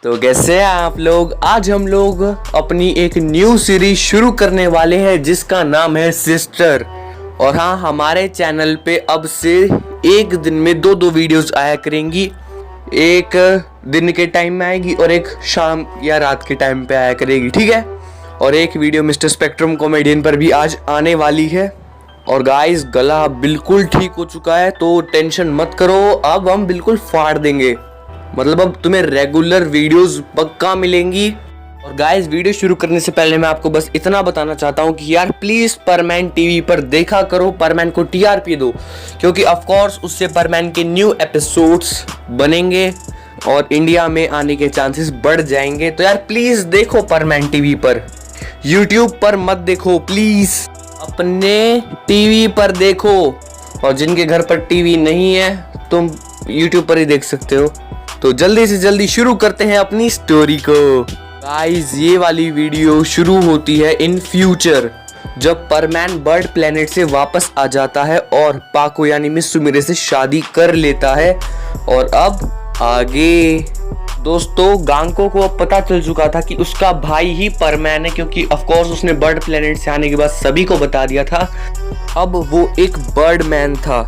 तो कैसे हैं आप लोग। आज हम लोग अपनी एक न्यू सीरीज शुरू करने वाले हैं जिसका नाम है सिस्टर। और हाँ, हमारे चैनल पे अब से एक दिन में दो वीडियोस आया करेंगी। एक दिन के टाइम में आएगी और एक शाम या रात के टाइम पे आया करेगी, ठीक है। और एक वीडियो मिस्टर स्पेक्ट्रम कॉमेडियन पर भी आज आने वाली है। और गाइस, गला बिल्कुल ठीक हो चुका है तो टेंशन मत करो, अब हम बिल्कुल फाड़ देंगे। मतलब अब तुम्हें रेगुलर वीडियोस पक्का मिलेंगी। और गाइस, वीडियो शुरू करने से पहले मैं आपको बस इतना बताना चाहता हूँ कि यार प्लीज परमैन टीवी पर देखा करो, परमैन को टीआरपी दो, क्योंकि ऑफ कोर्स उससे परमैन के न्यू एपिसोड्स बनेंगे और इंडिया में आने के चांसेस बढ़ जाएंगे। तो यार प्लीज देखो परमैन टीवी पर, यूट्यूब पर मत देखो प्लीज, अपने टीवी पर देखो। और जिनके घर पर टीवी नहीं है तुम यूट्यूब पर ही देख सकते हो। तो जल्दी से जल्दी शुरू करते हैं अपनी स्टोरी को। गाइस, ये वाली वीडियो शुरू होती है इन फ्यूचर, जब परमैन बर्ड प्लेनेट से वापस आ जाता है और पाको यानी मिस सुमिरे से शादी कर लेता है। और अब आगे दोस्तों, गांको को अब पता चल चुका था कि उसका भाई ही परमैन है, क्योंकि ऑफ कोर्स उसने बर्ड प्लेनेट से आने के बाद सभी को बता दिया था। अब वो एक बर्ड मैन था,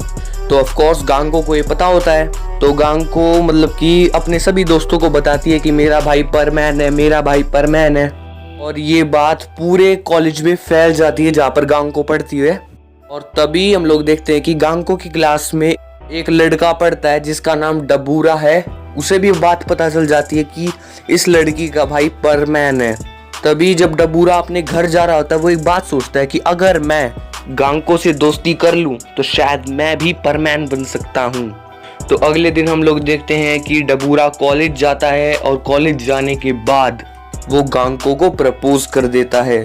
तो ऑफ कोर्स गांको को ये पता होता है। तो गांको मतलब कि अपने सभी दोस्तों को बताती है कि मेरा भाई परमैन है, मेरा भाई परमैन है। और ये बात पूरे कॉलेज में फैल जाती है जहाँ पर गांको पढ़ती है। और तभी हम लोग देखते हैं कि गांको की क्लास में एक लड़का पढ़ता है जिसका नाम डबूरा है। उसे भी बात पता चल जाती है कि इस लड़की का भाई परमैन है। तभी जब डबूरा अपने घर जा रहा होता है, वो एक बात सोचता है कि अगर मैं गांको से दोस्ती कर लूं तो शायद मैं भी परमैन बन सकता हूं। तो अगले दिन हम लोग देखते हैं कि डबूरा कॉलेज जाता है और कॉलेज जाने के बाद वो गांको को प्रपोज कर देता है।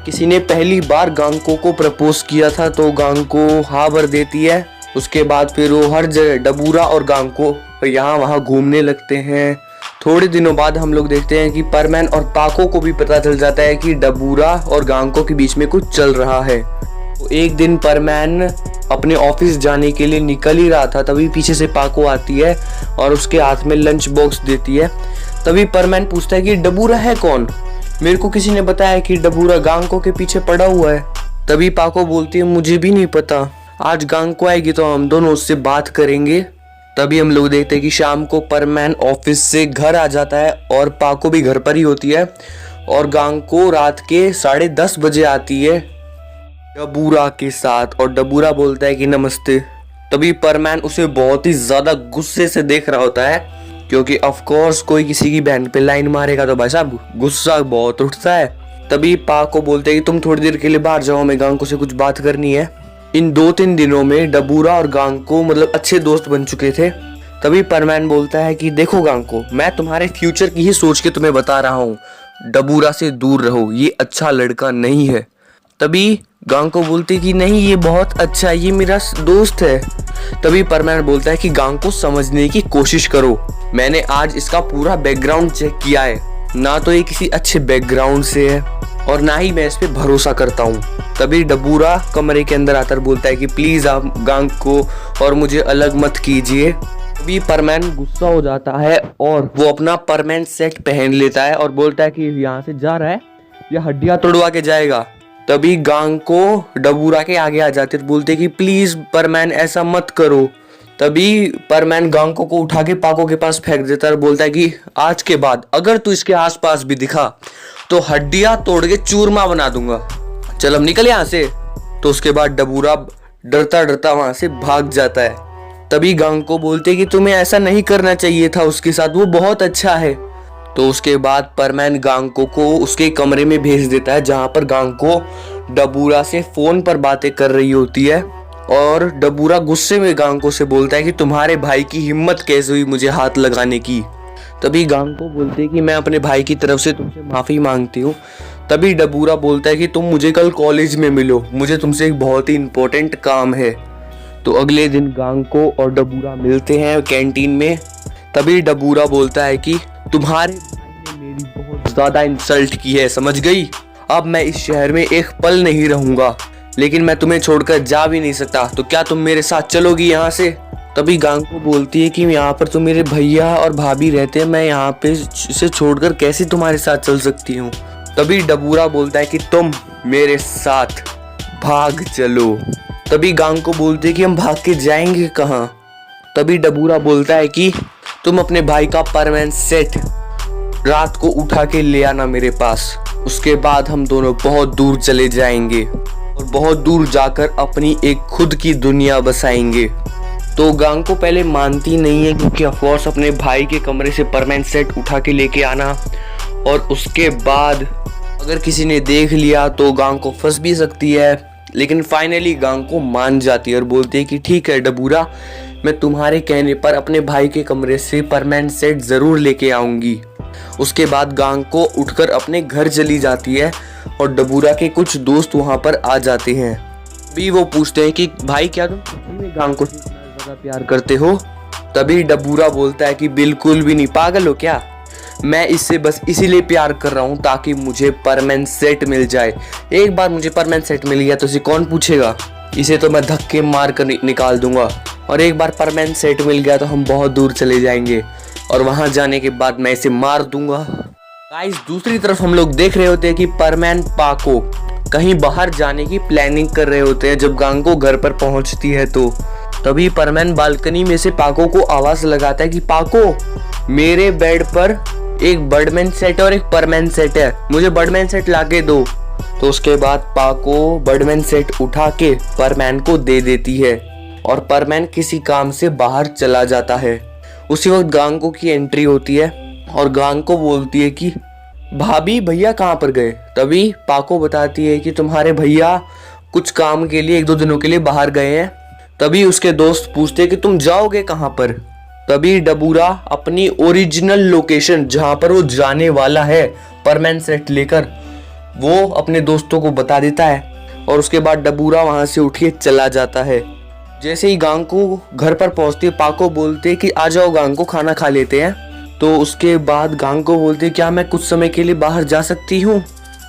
किसी ने पहली बार गांको को प्रपोज किया था तो गांको हाँ भर देती है। उसके बाद फिर वो हर जगह डबूरा और गांको यहाँ वहाँ घूमने लगते हैं। थोड़े दिनों बाद हम लोग देखते हैं कि परमैन और पाको को भी पता चल जाता है कि डबूरा और गांको के बीच में कुछ चल रहा है। तो एक दिन परमैन अपने ऑफिस जाने के लिए निकल ही रहा था, तभी पीछे से पाको आती है और उसके हाथ में लंच बॉक्स देती है। तभी परमैन पूछता है कि डबूरा है कौन, मेरे को किसी ने बताया कि डबूरा गांको के पीछे पड़ा हुआ है। तभी पाको बोलती है मुझे भी नहीं पता, आज गांको आएगी तो हम दोनों उससे बात करेंगे। तभी हम लोग देखते हैं कि शाम को परमैन ऑफिस से घर आ जाता है और पाको भी घर पर ही होती है। और गांको रात के 10:30 बजे आती है डबूरा के साथ और डबूरा बोलता है कि नमस्ते। तभी परमैन उसे बहुत ही ज्यादा गुस्से से देख रहा होता है, क्योंकि ऑफ कोर्स कोई किसी की बहन पे लाइन मारेगा तो भाई साहब गुस्सा बहुत उठता है। तभी पाको बोलते हैं कि तुम थोड़ी देर के लिए बाहर जाओ, हमें गांको से कुछ बात करनी है। इन 2-3 दिनों में डबूरा और गांको मतलब अच्छे दोस्त बन चुके थे। तभी परमैन बोलता है कि देखो गांको, मैं तुम्हारे फ्यूचर की ही सोच के तुम्हें बता रहा हूँ, डबूरा से दूर रहो, ये अच्छा लड़का नहीं है। तभी गांको बोलती कि नहीं ये बहुत अच्छा है, ये मेरा दोस्त है। तभी परमैन बोलता है कि गांको समझने की कोशिश करो, मैंने आज इसका पूरा बैकग्राउंड चेक किया है, ना तो ये किसी अच्छे बैकग्राउंड से है और ना ही मैं इस पे भरोसा करता हूँ। तभी डबूरा कमरे के अंदर आकर बोलता है कि प्लीज आप गांको और मुझे अलग मत कीजिए। तभी परमैन गुस्सा हो जाता है और वो अपना परमैन सेट पहन लेता है और बोलता है कि यहाँ से जा रहा है या हड्डियां तोड़वा के जाएगा। तभी गांको डबूरा के आगे आ जाते बोलते कि प्लीज परमैन ऐसा मत करो। तभी परमैन गांको को उठा के पाको के पास फेंक देता है और बोलता है कि आज के बाद अगर तू इसके आसपास भी दिखा तो हड्डियां तोड़ के चूरमा बना दूंगा, चल अब निकल यहाँ से। तो उसके बाद डबूरा डरता डरता वहां से भाग जाता है। तभी गांको बोलते कि तुम्हें ऐसा नहीं करना चाहिए था उसके साथ, वो बहुत अच्छा है। तो उसके बाद परमैन गांको को उसके कमरे में भेज देता है जहां पर गांको डबूरा से फोन पर बातें कर रही होती है। और डबूरा गुस्से में गांको से बोलता है कि तुम्हारे भाई की हिम्मत कैसे हुई मुझे हाथ लगाने की। तभी गांको बोलते हैं कि मैं अपने भाई की तरफ से तुमसे माफी मांगती हूँ। तभी डबूरा बोलता है कि तुम मुझे कल कॉलेज में मिलो, मुझे तुमसे एक बहुत ही इंपॉर्टेंट काम है। तो अगले दिन गांको और डबूरा मिलते हैं कैंटीन में। तभी डबूरा बोलता है कि तुम्हारे भाई ने मेरी बहुत ज्यादा इंसल्ट की है, समझ गई, अब मैं इस शहर में एक पल नहीं रहूंगा, लेकिन मैं तुम्हें छोड़कर जा भी नहीं सकता, तो क्या तुम मेरे साथ चलोगी यहाँ से। तभी गांको बोलती है कि यहाँ पर तो मेरे भैया और भाभी रहते हैं, मैं यहाँ पे इसे छोड़कर कैसे तुम्हारे साथ चल सकती हूँ। तभी डबूरा बोलता है कि तुम मेरे साथ भाग चलो। तभी गांको बोलती है कि हम भाग के जाएंगे कहाँ। तभी डबूरा बोलता है कि तुम अपने भाई का परमानेंट सेट रात को उठा के ले आना मेरे पास, उसके बाद हम दोनों बहुत दूर चले जाएंगे और बहुत दूर जाकर अपनी एक खुद की दुनिया बसाएंगे। तो गांको पहले मानती नहीं है क्योंकि ऑफकोर्स अपने भाई के कमरे से परमानेंट सेट उठा के लेके आना और उसके बाद अगर किसी ने देख लिया तो गांको फंस भी सकती है। लेकिन फाइनली गांको मान जाती है और बोलती है कि ठीक है डबूरा, मैं तुम्हारे कहने पर अपने भाई के कमरे से परमानेंट सेट ज़रूर लेके आऊँगी। उसके बाद गांको उठकर अपने घर चली जाती है और डबूरा के कुछ दोस्त वहाँ पर आ जाते हैं। अभी वो पूछते हैं कि भाई क्या तुम गांको से ज़्यादा प्यार करते हो। तभी डबूरा बोलता है कि बिल्कुल भी नहीं, पागल हो क्या, मैं इससे बस इसीलिए प्यार कर रहा हूँ ताकि मुझे परमानेंट सेट मिल जाए। एक बार मुझे परमानेंट सेट मिल गया तो इसे कौन पूछेगा, इसे तो मैं धक्के मार कर निकाल दूंगा। और एक बार परमानेंट सेट मिल गया तो हम बहुत दूर चले जाएंगे और वहां जाने के बाद मैं इसे मार दूंगा। गाइस, दूसरी तरफ हम लोग देख रहे होते हैं कि परमानेंट पाको कहीं बाहर जाने की प्लानिंग कर रहे होते हैं। जब गांको घर पर पहुंचती है तो तभी परमानेंट बालकनी में से पाको को आवाज लगाता है कि पाको, मेरे बेड पर एक बर्डमैन सेट और एक परमानेंट सेट है, मुझे बर्डमैन सेट लाके दो। तो उसके बाद पाको बर्डमैन सेट उठा के परमैन को दे देती है और परमैन किसी काम से बाहर चला जाता है। उसी वक्त गांको की एंट्री होती है और गांको बोलती है कि भाभी भैया कहाँ पर गए। तभी पाको बताती है कि तुम्हारे भैया कुछ काम के लिए 1-2 दिनों के लिए बाहर गए हैं। तभी उसके दोस्त पूछते हैं कि तुम जाओगे कहाँ पर। तभी डबूरा अपनी ओरिजिनल लोकेशन जहाँ पर वो जाने वाला है परमानेंट सेट लेकर, वो अपने दोस्तों को बता देता है और उसके बाद डबूरा वहाँ से उठ के चला जाता है। जैसे ही गांको घर पर पहुँचती है, पाको बोलते हैं कि आ जाओ गांको, खाना खा लेते हैं। तो उसके बाद गांको बोलते क्या मैं कुछ समय के लिए बाहर जा सकती हूँ।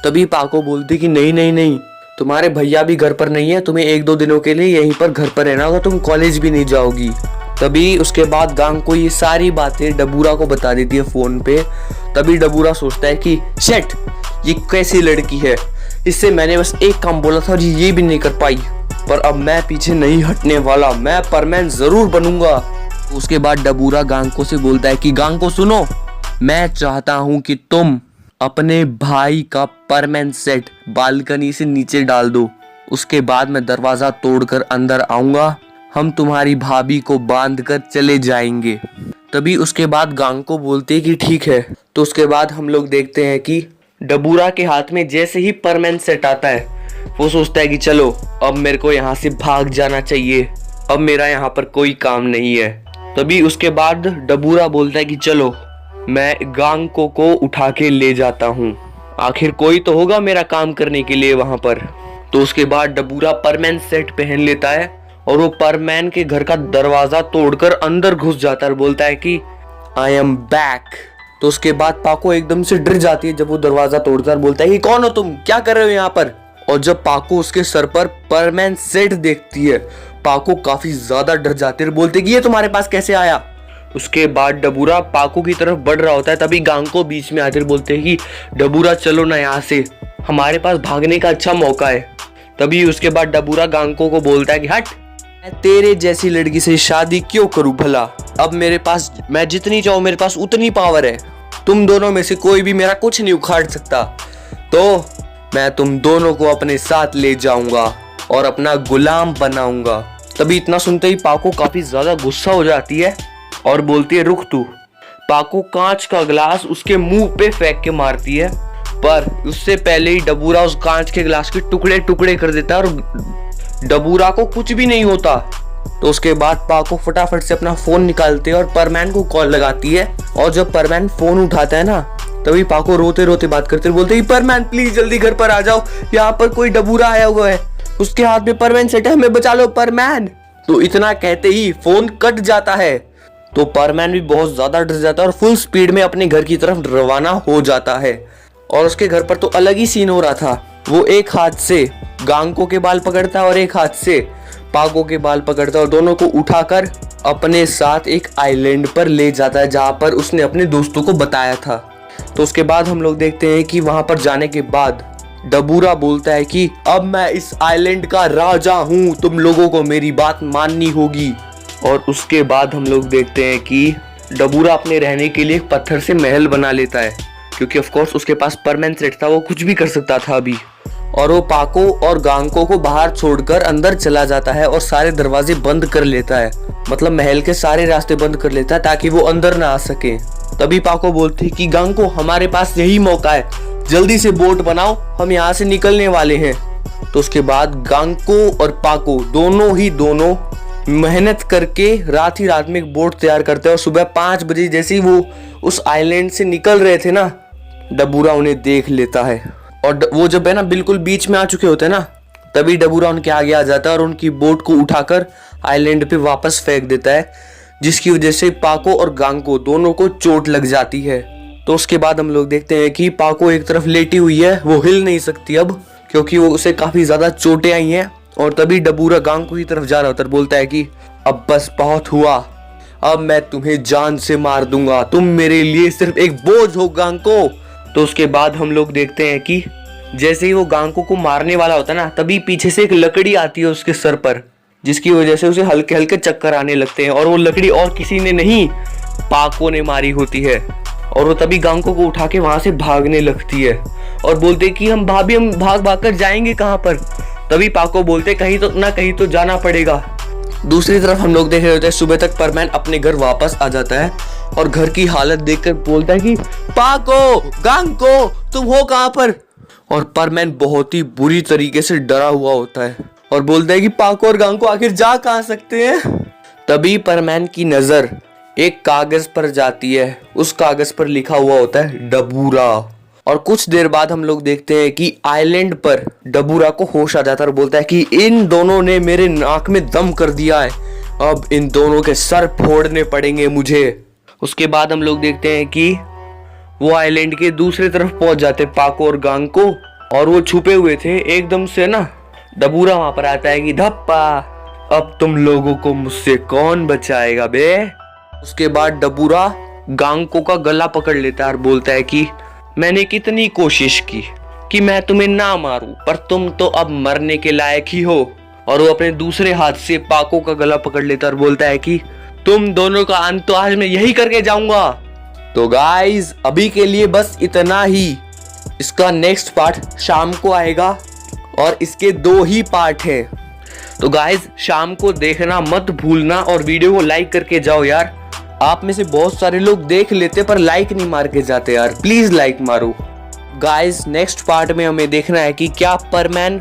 तभी पाको बोलती कि नहीं नहीं नहीं, तुम्हारे भैया भी घर पर नहीं है, तुम्हें 1-2 दिनों के लिए यहीं पर घर पर रहना होगा, तुम कॉलेज भी नहीं जाओगी। तभी उसके बाद गांको ये सारी बातें डबूरा को बता देती है फ़ोन पे। तभी डबूरा सोचता है कि शेट, ये कैसी लड़की है, इससे मैंने बस एक काम बोला था और ये भी नहीं कर पाई, पर अब मैं पीछे नहीं हटने वाला, मैं परमानेंट ज़रूर बनूंगा। उसके बाद डबूरा गांको से बोलता है कि गांको सुनो, मैं चाहता हूँ कि तुम अपने भाई का परमानेंट सेट बालकनी से नीचे डाल दो, उसके बाद मैं दरवाज़ा तोड़कर अंदर आऊँगा, हम तुम्हारी भाभी को बांध कर चले जाएंगे। तभी उसके बाद गांको बोलते हैं कि ठीक है। तो उसके बाद हम लोग देखते हैं कि डबूरा के हाथ में जैसे ही परमानेंट सेट आता है, वो सोचता है कि चलो अब मेरे को यहाँ से भाग जाना चाहिए, अब मेरा यहाँ पर कोई काम नहीं है। तभी उसके बाद डबूरा बोलता है कि चलो मैं गांको को उठा के ले जाता हूँ, आखिर कोई तो होगा मेरा काम करने के लिए वहाँ पर। तो उसके बाद डबूरा परमानेंट सेट पहन लेता है और वो परमैन के घर का दरवाजा तोड़कर अंदर घुस जाता है और बोलता है कि आई एम बैक। तो उसके बाद पाको एकदम से डर जाती है जब वो दरवाजा तोड़ता है, बोलता है कि कौन हो तुम, क्या कर रहे हो यहाँ पर। और जब पाको उसके सर पर परमानेंट सेट देखती है, पाको काफी ज्यादा डर जाती है, बोलते कि ये तुम्हारे पास कैसे आया। उसके बाद डबूरा पाको की तरफ बढ़ रहा होता है, तभी गांको बीच में आकर बोलते हैं कि डबूरा चलो ना यहाँ से, हमारे पास भागने का अच्छा मौका है। तभी उसके बाद डबूरा गांको को बोलता है कि हट, मैं तेरे जैसी लड़की से शादी क्यों करूं भला, अब मेरे पास मैं जितनी चाहूं मेरे पास उतनी पावर है, तुम दोनों में से कोई भी मेरा कुछ नहीं उखाड़ सकता, तो मैं तुम दोनों को अपने साथ ले जाऊंगा और अपना गुलाम बनाऊंगा। तभी इतना सुनते ही पाको काफी ज्यादा गुस्सा हो जाती है और बोलती है रुक तू। पाको कांच का ग्लास उसके मुंह पे फेंक के मारती है, पर उससे पहले ही डबूरा उस कांच के ग्लास के टुकड़े टुकड़े कर देता है और डबूरा को कुछ भी नहीं होता। तो उसके बाद पाको फटाफट से अपना फोन निकालती है और परमैन को कॉल लगाती है। और जब परमैन फोन उठाता है ना, तभी पाको रोते रोते बात करते बोलते ही परमैन प्लीज जल्दी घर पर आ जाओ, यहाँ पर कोई डबूरा आया हुआ है, उसके हाथ में परमैन सेट है, हमें बचा लो परमैन। तो इतना कहते ही फोन कट जाता है। तो परमैन भी बहुत ज्यादा डर जाता है और फुल स्पीड में अपने घर की तरफ रवाना हो जाता है। और उसके घर पर तो अलग ही सीन हो रहा था, वो एक हाथ से गांको के बाल पकड़ता है और एक हाथ से पाको के बाल पकड़ता है और दोनों को उठाकर अपने साथ एक आइलैंड पर ले जाता है जहाँ पर उसने अपने दोस्तों को बताया था। तो उसके बाद हम लोग देखते हैं कि वहाँ पर जाने के बाद डबूरा बोलता है कि अब मैं इस आइलैंड का राजा हूँ, तुम लोगों को मेरी बात माननी होगी। और उसके बाद हम लोग देखते हैं कि डबूरा अपने रहने के लिए एक पत्थर से महल बना लेता है, क्योंकि ऑफ कोर्स उसके पास परमैन सेट था, वो कुछ भी कर सकता था अभी। और वो पाको और गांको को बाहर छोड़कर अंदर चला जाता है और सारे दरवाजे बंद कर लेता है, मतलब महल के सारे रास्ते बंद कर लेता है ताकि वो अंदर ना आ सके। तभी पाको बोलती है कि गांको, हमारे पास यही मौका है, जल्दी से बोट बनाओ, हम यहाँ से निकलने वाले हैं। तो उसके बाद गांको और पाको दोनों मेहनत करके रात ही रात में एक बोट तैयार करते हैं। और सुबह 5 बजे जैसे ही वो उस आइलैंड से निकल रहे थे ना, डबूरा उन्हें देख लेता है। और वो जब है ना बिल्कुल बीच में आ चुके होते हैं ना, तभी डबूरा उनके आगे आ जाता है और उनकी बोट को उठाकर आइलैंड पे वापस फेंक देता है, जिसकी वजह से पाको और गांको दोनों को चोट लग जाती है। तो उसके बाद हम लोग देखते हैं कि पाको एक तरफ लेटी हुई है, वो हिल नहीं सकती अब, क्योंकि वो उसे काफी ज्यादा चोटें आई हैं। और तभी डबूरा गांको की तरफ जा रहा होता है, बोलता है कि अब बस बहुत हुआ, अब मैं तुम्हें जान से मार दूंगा, तुम मेरे लिए सिर्फ एक बोझ हो गांको। तो उसके बाद हम लोग देखते हैं कि जैसे ही वो गांको को मारने वाला होता है ना, तभी पीछे से एक लकड़ी आती है उसके सर पर, जिसकी वजह से उसे हल्के हल्के चक्कर आने लगते हैं। और वो लकड़ी और किसी ने नहीं, पाको ने मारी होती है। और वो तभी गांको को उठा के वहां से भागने लगती है और बोलते कि हम भाग भाग कर जाएंगे कहाँ पर। तभी पाको बोलते कहीं तो जाना पड़ेगा। दूसरी तरफ हम लोग देख रहे होते हैं सुबह तक परमैन अपने घर वापस आ जाता है और घर की हालत देखकर बोलता है कि पाको, गांको, तुम हो कहाँ पर। और परमैन बहुत ही बुरी तरीके से डरा हुआ होता है और बोलता है कि पाको और गांको आखिर जा कहाँ सकते हैं। तभी परमैन की नजर एक कागज पर जाती है, उस कागज पर लिखा हुआ होता है डबूरा। और कुछ देर बाद हम लोग देखते हैं कि आइलैंड पर डबूरा को होश आ जाता है और बोलता है कि इन दोनों ने मेरे नाक में दम कर दिया है, अब इन दोनों के सर फोड़ने पड़ेंगे मुझे। उसके बाद हम लोग देखते हैं कि वो आइलैंड के दूसरी तरफ पहुंच जाते पाको और गांको, और वो छुपे हुए थे। एकदम से ना डबूरा वहां पर आता है कि धप्पा, अब तुम लोगों को मुझसे कौन बचाएगा बे। उसके बाद डबूरा गांको का गला पकड़ लेता है और बोलता है कि मैंने कितनी कोशिश की कि मैं तुम्हें ना मारूं, पर तुम तो अब मरने के लायक ही हो। और वो अपने दूसरे हाथ से पाको का गला पकड़ लेता है और बोलता है कि तुम दोनों का अंत तो आज मैं यही करके जाऊंगा। तो गाइस अभी के लिए बस इतना ही। इसका नेक्स्ट पार्ट शाम को आएगा और इसके 2 ही पार्ट हैं। तो गाइस शाम को देखना मत भूलना और वीडियो को लाइक करके जाओ यार। आप में से बहुत सारे लोग देख लेते पर लाइक नहीं मार के जाते यार, प्लीज लाइक मारो। गाइस नेक्स्ट पार्ट में हमें देखना है कि क्या परमैन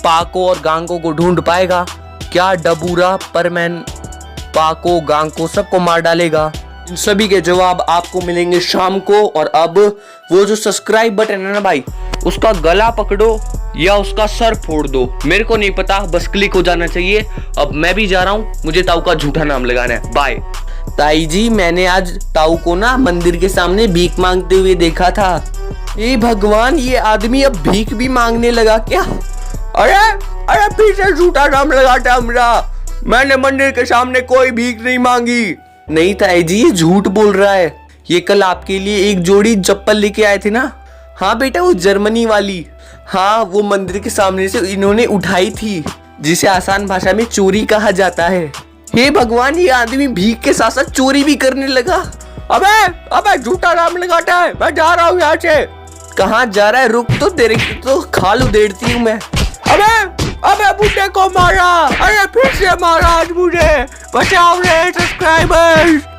पाको और गांको को ढूंढ पाएगा, क्या डबूरा परमैन पाको गांको सबको मार डालेगा। इन सभी के जवाब आपको मिलेंगे शाम को। और अब वो जो सब्सक्राइब बटन है ना भाई, उसका गला पकड़ो या उसका सर फोड़ दो, मेरे को नहीं पता, बस क्लिक हो जाना चाहिए। अब मैं भी जा रहा हूँ, मुझे ताऊ का झूठा नाम लगाना है। बाय। ताई जी मैंने आज ताऊ को ना मंदिर के सामने भीख मांगते हुए देखा था। ये भगवान, ये आदमी अब भीख भी मांगने लगा क्या। अरे फिर से झूठा नाम लगाता मेरा, मैंने मंदिर के सामने कोई भीख नहीं मांगी। नहीं ताई जी ये झूठ बोल रहा है, ये कल आपके लिए एक जोड़ी चप्पल लेके आए थे ना। हाँ बेटा वो जर्मनी वाली, हाँ वो मंदिर के सामने से इन्होंने उठाई थी, जिसे आसान भाषा में चोरी कहा जाता है। हे भगवान, ये आदमी भीख के साथ साथ चोरी भी करने लगा। अबे झूठा नाम लगाता है, मैं जा रहा हूँ यहाँ से। कहाँ जा रहा है, रुक तो, तेरे की तो खाल उधेड़ती हूँ मैं। अबे बुड्ढे को मारा, अरे फिर से मारा आज मुझे, बचाओ रे सब्सक्राइबर्स।